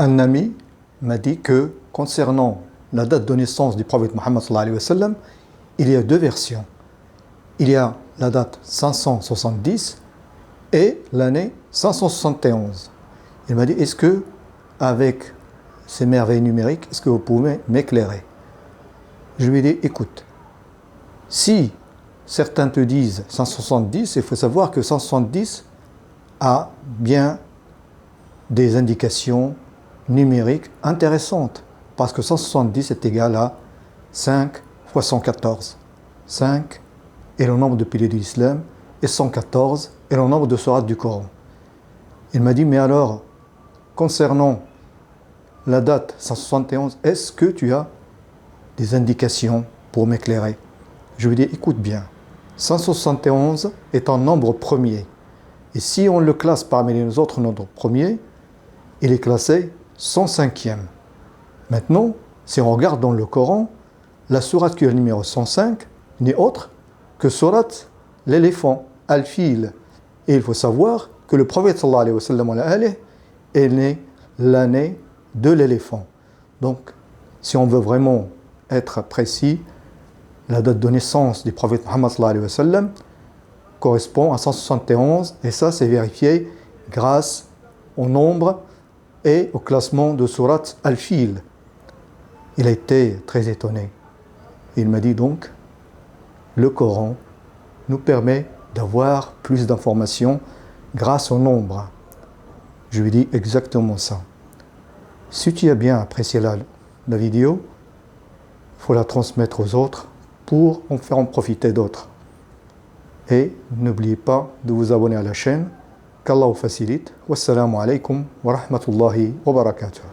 un ami m'a dit que concernant la date de naissance du prophète Mohammed sallallahu alayhi wa sallam, il y a deux versions. Il y a la date 570 et l'année 571. Il m'a dit, est-ce que, avec ces merveilles numériques, est-ce que vous pouvez m'éclairer? Je lui ai dit, écoute, si certains te disent 170, il faut savoir que 170 a bien des indications numériques intéressantes, parce que 170 est égal à 5 fois 114. 5 est le nombre de piliers de l'islam, et 114 est le nombre de sourates du Coran. Il m'a dit, mais alors, concernant la date 171, est-ce que tu as des indications pour m'éclairer? Je lui ai dit, écoute bien, 171 est un nombre premier. Et si on le classe parmi les autres nombres premiers, il est classé 105e. Maintenant, si on regarde dans le Coran, la sourate qui est le numéro 105 n'est autre que sourate l'éléphant, Al-Fil. Et il faut savoir que le prophète sallallahu alayhi wa sallam est né l'année de l'éléphant. Donc, si on veut vraiment être précis, la date de naissance du prophète Muhammad sallallahu alayhi wa sallam correspond à 171, et ça c'est vérifié grâce au nombre et au classement de sourate Al-Fil. Il a été très étonné. Il m'a dit donc, le Coran nous permet d'avoir plus d'informations grâce au nombre. Je lui dis exactement ça. Si tu as bien apprécié la vidéo, il faut la transmettre aux autres pour en faire en profiter d'autres. Et n'oubliez pas de vous abonner à la chaîne. Qu'Allah vous facilite. Wassalamu alaikum wa rahmatullahi wa barakatuh.